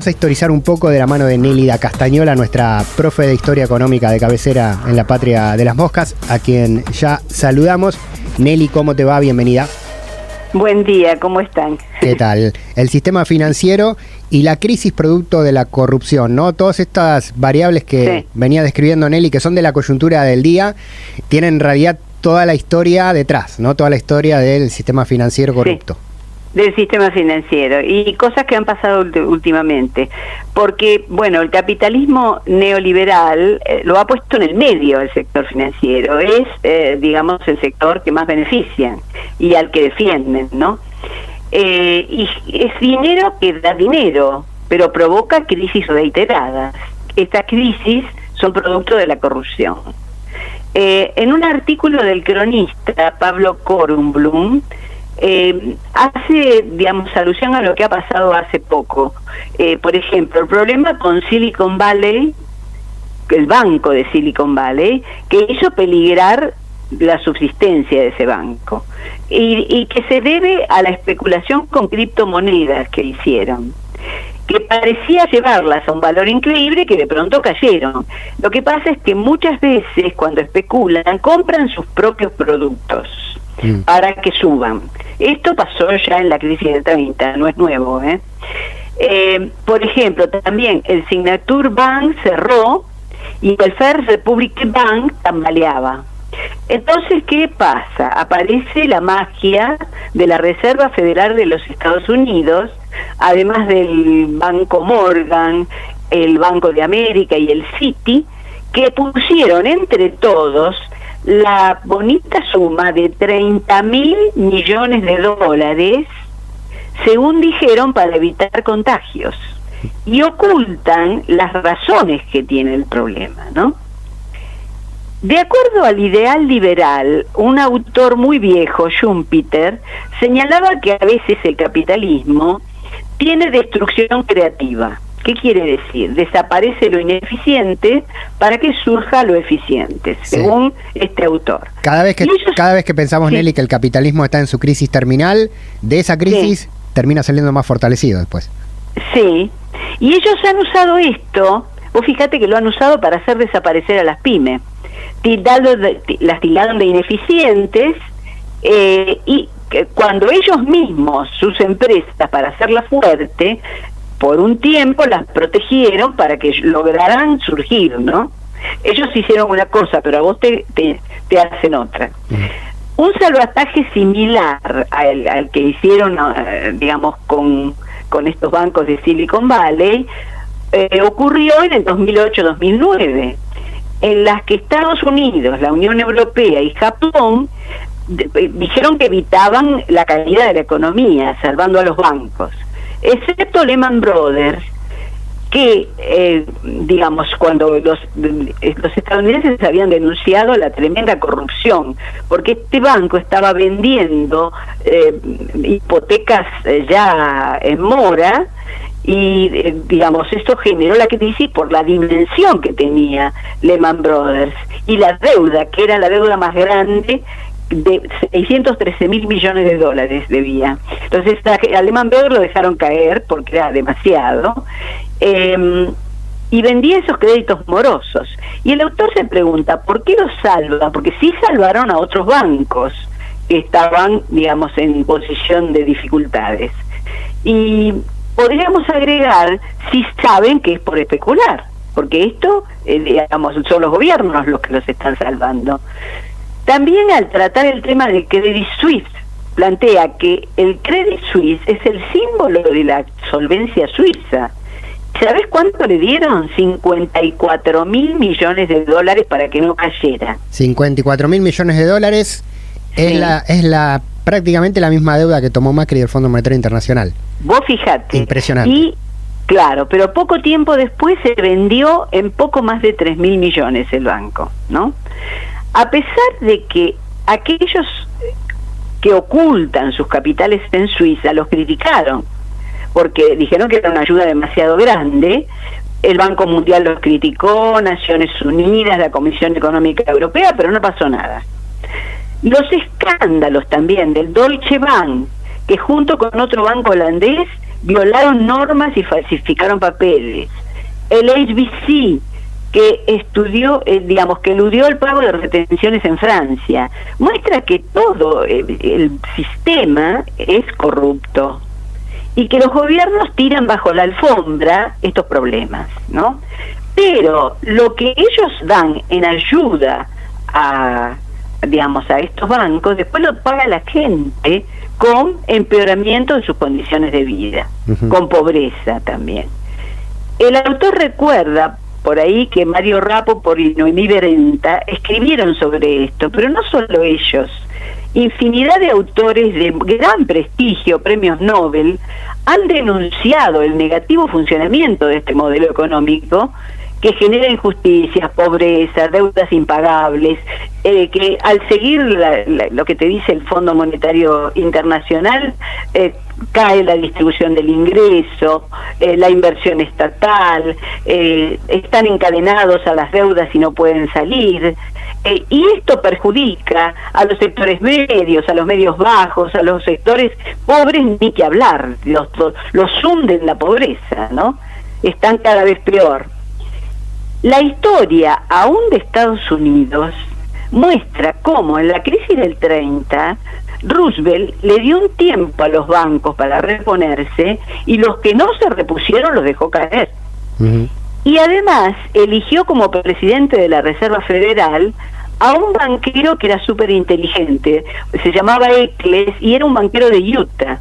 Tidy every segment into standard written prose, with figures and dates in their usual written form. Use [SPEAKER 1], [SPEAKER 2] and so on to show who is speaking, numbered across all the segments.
[SPEAKER 1] Vamos a historizar un poco de la mano de Nélida Castañola, nuestra profe de Historia Económica de cabecera en la Patria de las Moscas, a quien ya saludamos. Nelly, ¿cómo te va? Bienvenida.
[SPEAKER 2] Buen día, ¿cómo están?
[SPEAKER 1] ¿Qué tal? El sistema financiero y la crisis producto de la corrupción, ¿no? Todas estas variables que venía describiendo Nelly, que son de la coyuntura del día, tienen en realidad toda la historia detrás, ¿no? Toda la historia del sistema financiero corrupto.
[SPEAKER 2] Sí. Del sistema financiero y cosas que han pasado últimamente, porque bueno, el capitalismo neoliberal lo ha puesto en el medio del sector financiero, es digamos el sector que más benefician y al que defienden, ¿no? Y es dinero que da dinero, pero provoca crisis reiteradas. Estas crisis son producto de la corrupción. En un artículo del cronista Pablo Kornblum, hace, digamos, alusión a lo que ha pasado hace poco. Por ejemplo, el problema con Silicon Valley, el banco de Silicon Valley, que hizo peligrar la subsistencia de ese banco, y que se debe a la especulación con criptomonedas que hicieron, que parecía llevarlas a un valor increíble que de pronto cayeron. Lo que pasa es que muchas veces cuando especulan, compran sus propios productos para que suban. Esto pasó ya en la crisis del 30, no es nuevo, por ejemplo, también el Signature Bank cerró y el First Republic Bank tambaleaba. Entonces, ¿qué pasa? Aparece la magia de la Reserva Federal de los Estados Unidos, además del Banco Morgan, el Banco de América y el Citi, que pusieron entre todos la bonita suma de $30.000 millones, según dijeron, para evitar contagios, y ocultan las razones que tiene el problema, ¿no? De acuerdo al ideal liberal, un autor muy viejo, Schumpeter, señalaba que a veces el capitalismo tiene destrucción creativa. ¿Qué quiere decir? Desaparece lo ineficiente para que surja lo eficiente, según este autor.
[SPEAKER 1] Cada vez que pensamos, Nelly, que el capitalismo está en su crisis terminal, de esa crisis termina saliendo más fortalecido después.
[SPEAKER 2] Sí, y ellos han usado esto, vos fíjate que lo han usado para hacer desaparecer a las pymes. Las tildaron de ineficientes, y cuando ellos mismos, sus empresas, para hacerla fuerte, por un tiempo las protegieron para que lograran surgir, ¿no? Ellos hicieron una cosa, pero a vos te hacen otra. Un salvataje similar al que hicieron, digamos, con estos bancos de Silicon Valley, ocurrió en el 2008-2009, en las que Estados Unidos, la Unión Europea y Japón dijeron que evitaban la caída de la economía, salvando a los bancos, excepto Lehman Brothers, que, digamos, cuando los estadounidenses habían denunciado la tremenda corrupción, porque este banco estaba vendiendo hipotecas ya en mora, y digamos, esto generó la crisis por la dimensión que tenía Lehman Brothers, y la deuda, que era la deuda más grande, de $613.000 millones debía. Entonces a Lehman Brothers lo dejaron caer porque era demasiado, y vendía esos créditos morosos. Y el autor se pregunta, ¿por qué los salvan? Porque sí salvaron a otros bancos que estaban, digamos, en posición de dificultades. Y podríamos agregar, si saben que es por especular, porque esto, digamos, son los gobiernos los que los están salvando. También al tratar el tema del Credit Suisse, plantea que el Credit Suisse es el símbolo de la solvencia suiza. ¿Sabés cuánto le dieron? $54.000 millones para que no cayera.
[SPEAKER 1] $54.000 millones es la prácticamente la misma deuda que tomó Macri del Fondo Monetario Internacional.
[SPEAKER 2] Vos fijate.
[SPEAKER 1] Impresionante.
[SPEAKER 2] Y claro, pero poco tiempo después se vendió en poco más de 3.000 millones el banco, ¿no? A pesar de que aquellos que ocultan sus capitales en Suiza los criticaron, porque dijeron que era una ayuda demasiado grande, el Banco Mundial los criticó, Naciones Unidas, la Comisión Económica Europea, pero no pasó nada. Los escándalos también del Deutsche Bank, que junto con otro banco holandés violaron normas y falsificaron papeles. El HBC, que estudió, que eludió el pago de retenciones en Francia, muestra que todo el sistema es corrupto y que los gobiernos tiran bajo la alfombra estos problemas, ¿no? Pero lo que ellos dan en ayuda a estos bancos, después lo paga la gente con empeoramiento de sus condiciones de vida, con pobreza también. El autor recuerda por ahí que Mario Rapoport y Noemí Berenta escribieron sobre esto, pero no solo ellos. Infinidad de autores de gran prestigio, premios Nobel, han denunciado el negativo funcionamiento de este modelo económico que genera injusticias, pobreza, deudas impagables, que al seguir lo que te dice el Fondo Monetario Internacional, cae la distribución del ingreso, la inversión estatal, están encadenados a las deudas y no pueden salir, y esto perjudica a los sectores medios, a los medios bajos, a los sectores pobres, ni que hablar, los hunde en la pobreza, ¿no? Están cada vez peor. La historia, aún de Estados Unidos, muestra cómo en la crisis del 30, Roosevelt le dio un tiempo a los bancos para reponerse y los que no se repusieron los dejó caer. Y además eligió como presidente de la Reserva Federal a un banquero que era súper inteligente, se llamaba Eccles y era un banquero de Utah,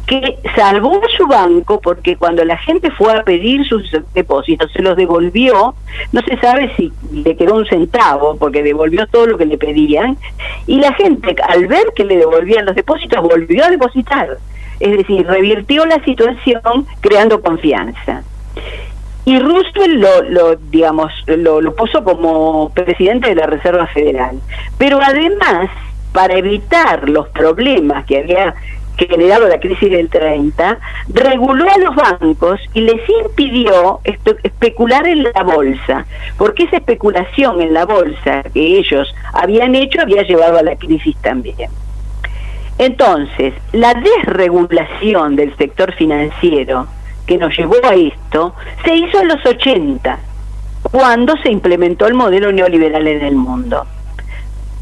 [SPEAKER 2] que salvó a su banco porque cuando la gente fue a pedir sus depósitos, se los devolvió, no se sabe si le quedó un centavo, porque devolvió todo lo que le pedían, y la gente, al ver que le devolvían los depósitos, volvió a depositar. Es decir, revirtió la situación creando confianza. Y Roosevelt lo puso como presidente de la Reserva Federal. Pero además, para evitar los problemas que había generado la crisis del 30, reguló a los bancos y les impidió especular en la bolsa, porque esa especulación en la bolsa que ellos habían hecho había llevado a la crisis también. Entonces, la desregulación del sector financiero que nos llevó a esto, se hizo en los 80, cuando se implementó el modelo neoliberal en el mundo.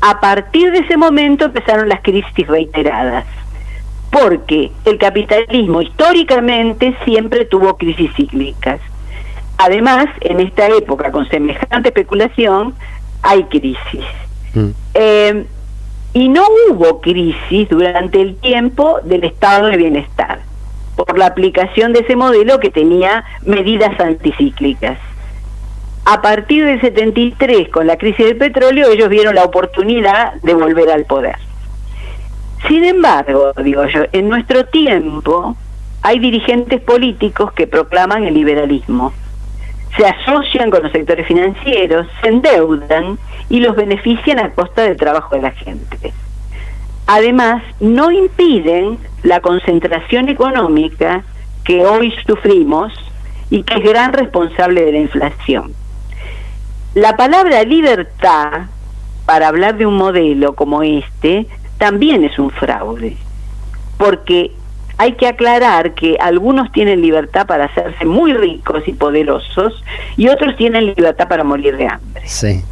[SPEAKER 2] A partir de ese momento empezaron las crisis reiteradas, porque el capitalismo históricamente siempre tuvo crisis cíclicas. Además, en esta época, con semejante especulación, hay crisis. Y no hubo crisis durante el tiempo del estado de bienestar, por la aplicación de ese modelo que tenía medidas anticíclicas. A partir del 73, con la crisis del petróleo, ellos vieron la oportunidad de volver al poder. Sin embargo, digo yo, en nuestro tiempo hay dirigentes políticos que proclaman el liberalismo. Se asocian con los sectores financieros, se endeudan y los benefician a costa del trabajo de la gente. Además, no impiden la concentración económica que hoy sufrimos y que es gran responsable de la inflación. La palabra libertad, para hablar de un modelo como este, también es un fraude, porque hay que aclarar que algunos tienen libertad para hacerse muy ricos y poderosos y otros tienen libertad para morir de hambre.
[SPEAKER 1] Sí.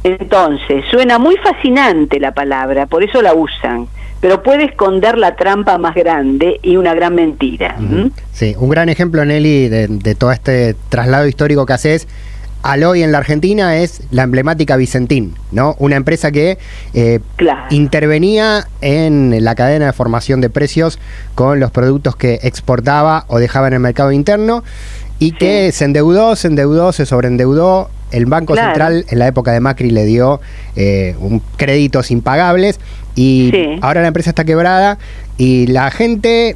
[SPEAKER 2] Entonces, suena muy fascinante la palabra, por eso la usan, pero puede esconder la trampa más grande y una gran mentira.
[SPEAKER 1] Sí, un gran ejemplo, Nelly, de todo este traslado histórico que haces al hoy en la Argentina es la emblemática Vicentín, ¿no? Una empresa que intervenía en la cadena de formación de precios con los productos que exportaba o dejaba en el mercado interno y que se endeudó, se sobreendeudó. El Banco Central en la época de Macri le dio créditos impagables y ahora la empresa está quebrada y la gente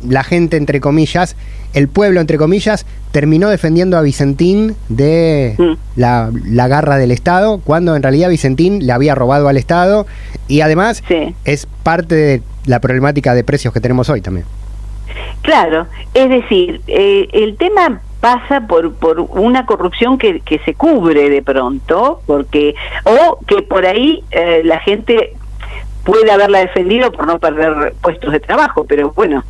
[SPEAKER 1] entre comillas, el pueblo entre comillas, terminó defendiendo a Vicentín de la garra del Estado, cuando en realidad Vicentín le había robado al Estado y además es parte de la problemática de precios que tenemos hoy también.
[SPEAKER 2] Claro, es decir, el tema pasa por una corrupción que se cubre de pronto, o que por ahí la gente puede haberla defendido por no perder puestos de trabajo, pero bueno,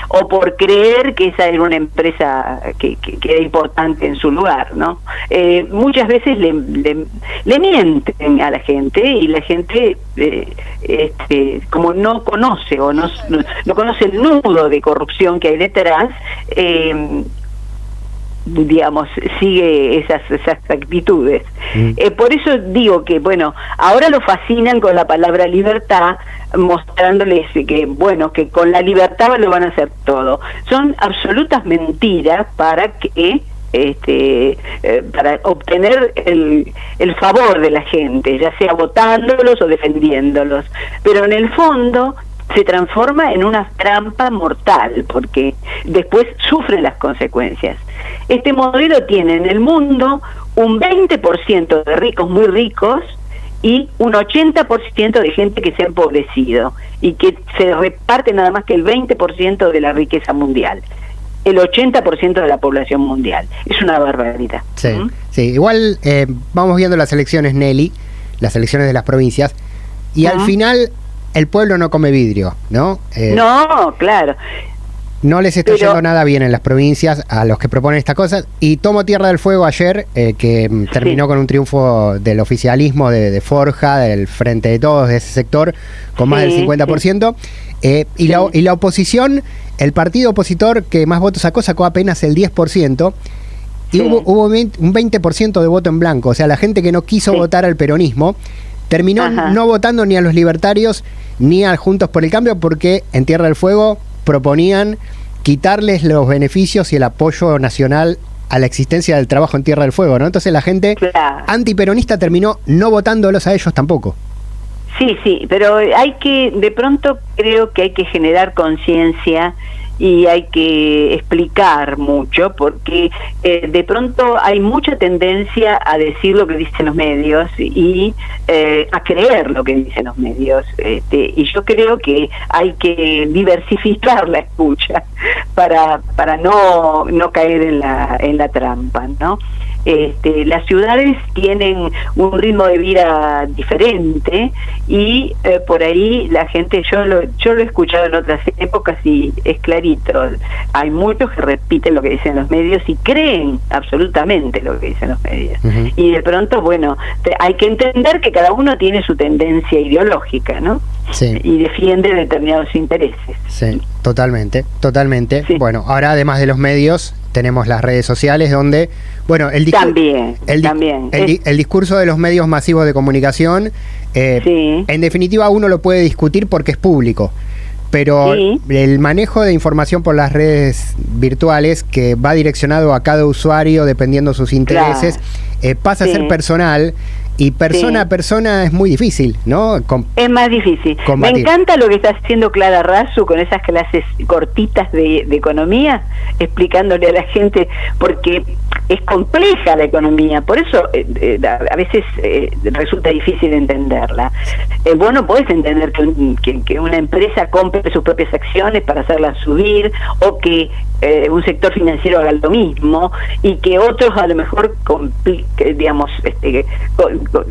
[SPEAKER 2] o por creer que esa era una empresa que era importante en su lugar, ¿no? Muchas veces le mienten a la gente, y la gente como no conoce o no conoce el nudo de corrupción que hay detrás, digamos, sigue esas actitudes. Por eso digo que, bueno, ahora lo fascinan con la palabra libertad, mostrándoles que, bueno, que con la libertad lo van a hacer todo. Son absolutas mentiras para obtener el favor de la gente, ya sea votándolos o defendiéndolos, pero en el fondo se transforma en una trampa mortal, porque después sufre las consecuencias. Este modelo tiene en el mundo un 20% de ricos muy ricos y un 80% de gente que se ha empobrecido, y que se reparte nada más que el 20% de la riqueza mundial, el 80% de la población mundial. Es una barbaridad.
[SPEAKER 1] Sí, sí. Igual vamos viendo las elecciones, Nelly, las elecciones de las provincias, y al final el pueblo no come vidrio, ¿no?
[SPEAKER 2] No, claro.
[SPEAKER 1] No les está yendo nada bien en las provincias a los que proponen estas cosas. Y tomo Tierra del Fuego ayer, que terminó con un triunfo del oficialismo de Forja, del Frente de Todos, de ese sector, con más del 50%. Y la oposición, el partido opositor que más votos sacó apenas el 10%. Y hubo un 20% de voto en blanco. O sea, la gente que no quiso votar al peronismo terminó no votando ni a los libertarios ni a Juntos por el Cambio, porque en Tierra del Fuego proponían quitarles los beneficios y el apoyo nacional a la existencia del trabajo en Tierra del Fuego, ¿no? Entonces la gente antiperonista terminó no votándolos a ellos tampoco.
[SPEAKER 2] Sí, pero de pronto creo que hay que generar conciencia y hay que explicar mucho, porque de pronto hay mucha tendencia a decir lo que dicen los medios y a creer lo que dicen los medios, y yo creo que hay que diversificar la escucha para no caer en la trampa, ¿no? Las ciudades tienen un ritmo de vida diferente, y por ahí la gente, yo lo he escuchado en otras épocas y es clarito, hay muchos que repiten lo que dicen los medios y creen absolutamente lo que dicen los medios, y de pronto, bueno, hay que entender que cada uno tiene su tendencia ideológica, ¿no? Sí. Y defiende determinados intereses.
[SPEAKER 1] Sí, totalmente. Sí. Bueno, ahora además de los medios tenemos las redes sociales, donde, bueno, el discurso de los medios masivos de comunicación, en definitiva uno lo puede discutir porque es público, pero el manejo de información por las redes virtuales, que va direccionado a cada usuario dependiendo sus intereses, pasa a ser personal. Y persona a persona es muy difícil, ¿no?
[SPEAKER 2] Es más difícil. Combatir. Me encanta lo que está haciendo Clara Rasu con esas clases cortitas de economía, explicándole a la gente, porque es compleja la economía, por eso a veces resulta difícil entenderla. Vos no podés entender que una empresa compre sus propias acciones para hacerlas subir, o que un sector financiero haga lo mismo, y que otros a lo mejor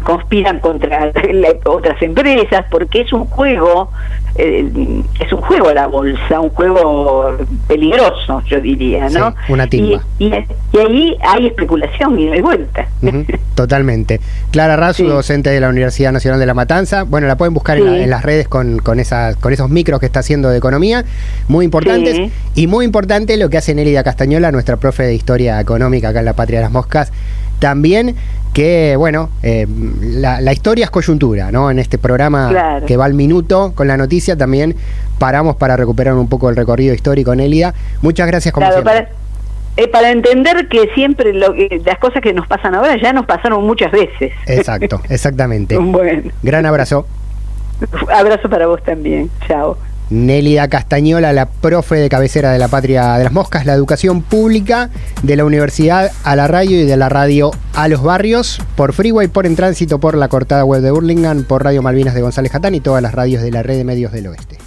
[SPEAKER 2] conspiran contra otras empresas, porque es un juego la bolsa, un juego peligroso, yo diría, ¿no?
[SPEAKER 1] Sí, una timba.
[SPEAKER 2] Y ahí hay especulación y de vuelta.
[SPEAKER 1] Totalmente. Clara Rasu, docente de la Universidad Nacional de La Matanza, bueno, la pueden buscar en las redes con esos micros que está haciendo de economía, muy importantes, y muy importante lo que hace Nélida Castañola, nuestra profe de Historia Económica acá en la Patria de las Moscas, también, que bueno, la historia es coyuntura, ¿no? En este programa que va al minuto con la noticia, también paramos para recuperar un poco el recorrido histórico, Nélida. Muchas gracias, como siempre.
[SPEAKER 2] Para entender que siempre las cosas que nos pasan ahora ya nos pasaron muchas veces.
[SPEAKER 1] Exacto, exactamente.
[SPEAKER 2] Bueno.
[SPEAKER 1] Gran abrazo.
[SPEAKER 2] Abrazo para vos también. Chao.
[SPEAKER 1] Nélida Castañola, la profe de cabecera de la Patria de las Moscas, la educación pública de la universidad a la radio y de la radio a los barrios, por Freeway, por En Tránsito, por la cortada web de Hurlingham, por Radio Malvinas de González Jatán y todas las radios de la red de medios del oeste.